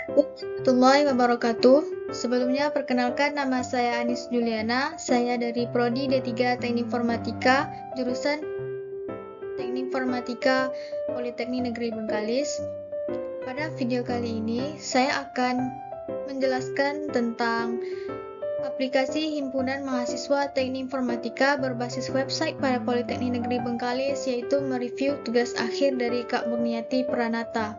Warahmatullahi wabarakatuh. Sebelumnya perkenalkan nama saya Anis Juliana. Saya dari Prodi D3 Teknik Informatika, jurusan Teknik Informatika Politeknik Negeri Bengkalis. Pada video kali ini saya akan menjelaskan tentang aplikasi Himpunan Mahasiswa Teknik Informatika berbasis website pada Politeknik Negeri Bengkalis, yaitu mereview tugas akhir dari Kak Murniati Pranata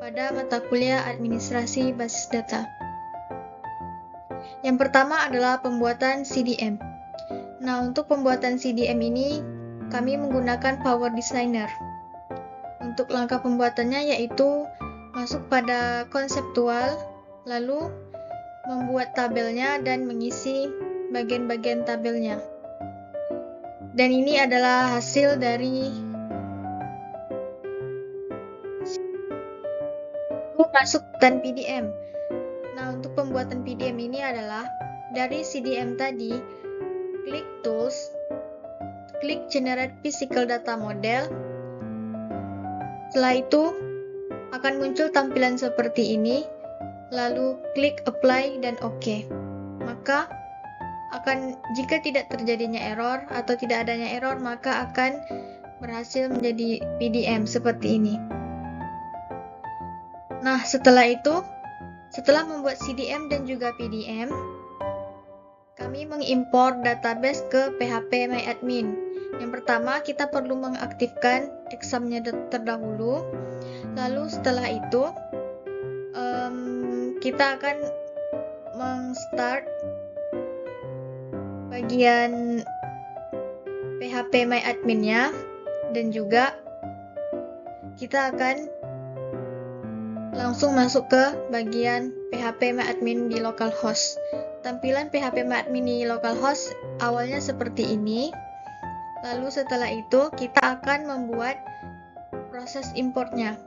pada mata kuliah Administrasi Basis Data. Yang pertama adalah pembuatan CDM. Nah, untuk pembuatan CDM ini kami menggunakan Power Designer. Untuk langkah pembuatannya yaitu masuk pada konseptual, lalu membuat tabelnya dan mengisi bagian-bagian tabelnya. Dan ini adalah hasil dari masuk dan PDM. Nah, untuk pembuatan PDM ini adalah dari CDM tadi, klik Tools, klik Generate Physical Data Model. Setelah itu akan muncul tampilan seperti ini, lalu klik Apply dan OK. Maka jika tidak terjadinya error atau tidak adanya error, maka akan berhasil menjadi PDM seperti ini. Nah, setelah membuat CDM dan juga PDM, kami mengimpor database ke phpMyAdmin. Yang pertama, kita perlu mengaktifkan examnya terdahulu. Lalu setelah itu, kita akan meng-start bagian phpMyAdmin-nya, dan juga kita akan langsung masuk ke bagian phpMyAdmin di localhost. Tampilan phpMyAdmin di localhost awalnya seperti ini. Lalu setelah itu kita akan membuat proses importnya.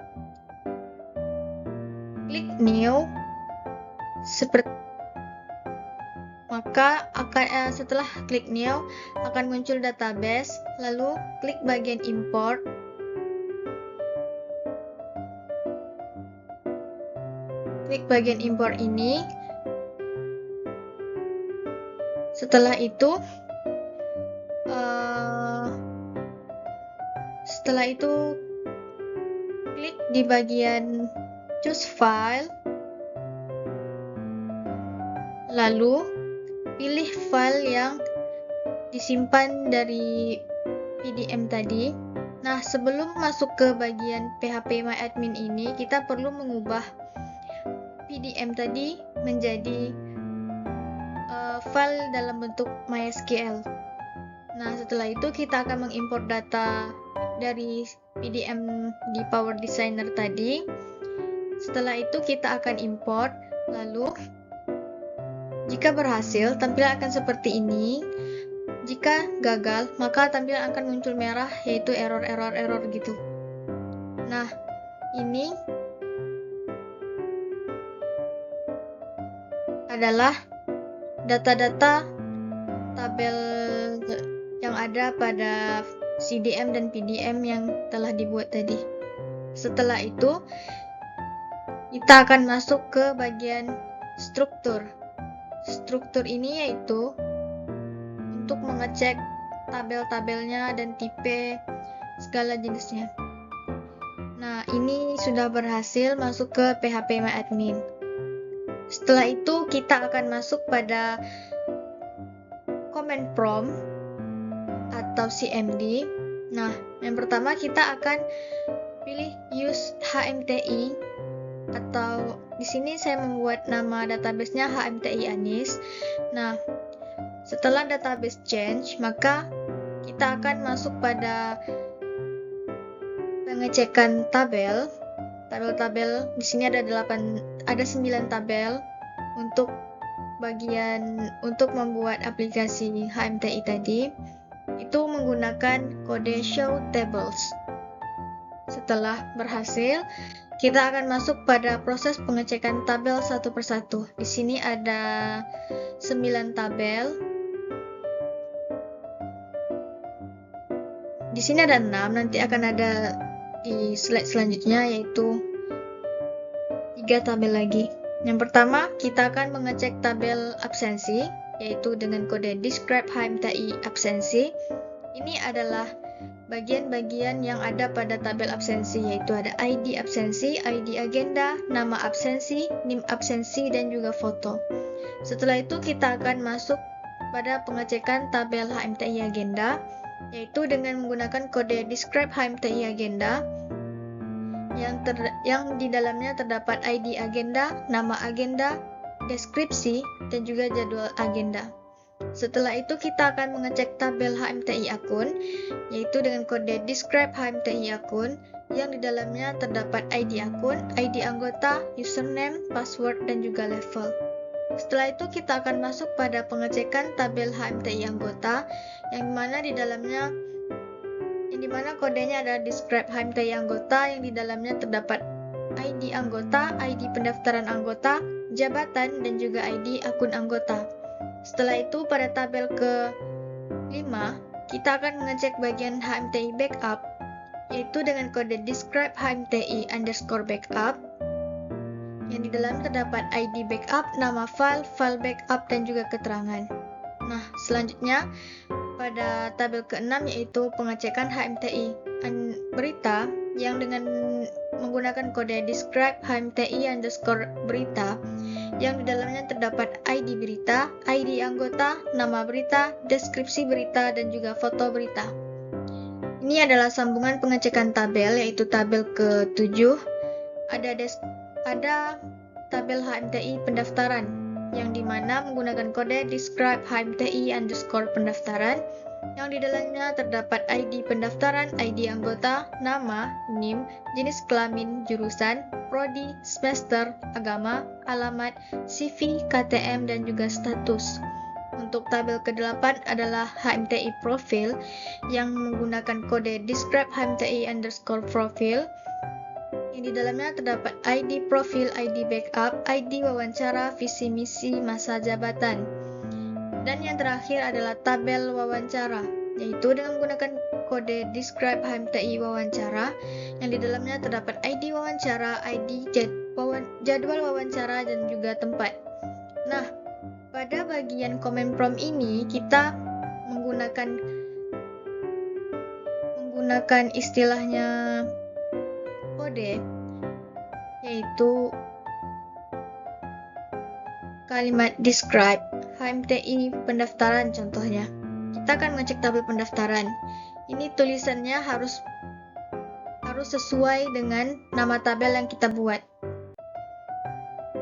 Klik New. Maka setelah klik New akan muncul database. Lalu klik bagian import. Klik bagian import ini. Setelah itu klik di bagian choose file, lalu pilih file yang disimpan dari PDM tadi. Nah, sebelum masuk ke bagian phpMyAdmin ini, kita perlu mengubah PDM tadi menjadi file dalam bentuk MySQL. Nah, setelah itu kita akan mengimport data dari PDM di Power Designer tadi. Setelah itu kita akan import, lalu jika berhasil, tampilan akan seperti ini. Jika gagal, maka tampilan akan muncul merah, yaitu error gitu. Nah, ini adalah data-data tabel yang ada pada CDM dan PDM yang telah dibuat tadi. Setelah itu, kita akan masuk ke bagian struktur. Struktur ini yaitu untuk mengecek tabel-tabelnya dan tipe segala jenisnya. Nah, ini sudah berhasil masuk ke phpMyAdmin. Setelah itu kita akan masuk pada command prompt atau CMD. Nah, yang pertama kita akan pilih use HMTI, atau di sini saya membuat nama database-nya HMTI Anis. Nah, setelah database change, maka kita akan masuk pada pengecekan tabel. Tabel-tabel di sini ada 9 tabel untuk membuat aplikasi HMTI tadi. Itu menggunakan kode show tables. Setelah berhasil, kita akan masuk pada proses pengecekan tabel satu persatu. Di sini ada 9 tabel. Di sini ada 6, nanti akan ada di slide selanjutnya, yaitu 3 3 tabel lagi. Yang pertama, kita akan mengecek tabel absensi, yaitu dengan kode describe HMTI absensi. Ini adalah bagian-bagian yang ada pada tabel absensi, yaitu ada ID absensi, ID agenda, nama absensi, NIM absensi, dan juga foto. Setelah itu kita akan masuk pada pengecekan tabel HMTI agenda, yaitu dengan menggunakan kode describe HMTI agenda, yang di dalamnya terdapat ID agenda, nama agenda, deskripsi, dan juga jadwal agenda. Setelah itu kita akan mengecek tabel HMTI akun, yaitu dengan kode describe HMTI akun, yang di dalamnya terdapat ID akun, ID anggota, username, password, dan juga level. Setelah itu kita akan masuk pada pengecekan tabel HMTI anggota, yang dimana kodenya adalah describe HMTI anggota, yang di dalamnya terdapat ID anggota, ID pendaftaran anggota, jabatan, dan juga ID akun anggota. Setelah itu pada tabel ke-5, kita akan mengecek bagian HMTI backup, yaitu dengan kode describe HMTI underscore backup, yang di dalam terdapat ID backup, nama file, file backup, dan juga keterangan. Nah, selanjutnya pada tabel ke-6 yaitu pengecekan HMTI berita, yang dengan menggunakan kode describe HMTI underscore berita, yang di dalamnya terdapat ID berita, ID anggota, nama berita, deskripsi berita, dan juga foto berita. Ini adalah sambungan pengecekan tabel, yaitu tabel ke-7. Ada tabel HMTI pendaftaran, yang dimana menggunakan kode describe HMTI underscore pendaftaran, yang di dalamnya terdapat ID pendaftaran, ID anggota, nama, NIM, jenis kelamin, jurusan, prodi, semester, agama, alamat, CV, KTM, dan juga status. Untuk tabel ke-8 adalah HMTI profil, yang menggunakan kode describe HMTI underscore profil, yang di dalamnya terdapat ID profil, ID backup, ID wawancara, visi misi, masa jabatan. Dan yang terakhir adalah tabel wawancara, yaitu dengan menggunakan kode describe HMTI wawancara, yang di dalamnya terdapat ID wawancara, ID jadwal wawancara, dan juga tempat. Nah, pada bagian comment prompt ini kita menggunakan istilahnya kode, yaitu kalimat describe HMTI pendaftaran. Contohnya, kita akan mengecek tabel pendaftaran. Ini tulisannya harus sesuai dengan nama tabel yang kita buat.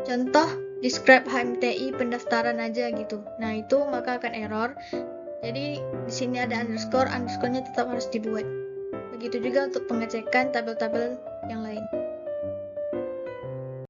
Contoh, describe HMTI pendaftaran aja gitu. Nah, itu maka akan error. Jadi di sini ada underscore-nya tetap harus dibuat. Begitu juga untuk pengecekan tabel-tabel yang lain.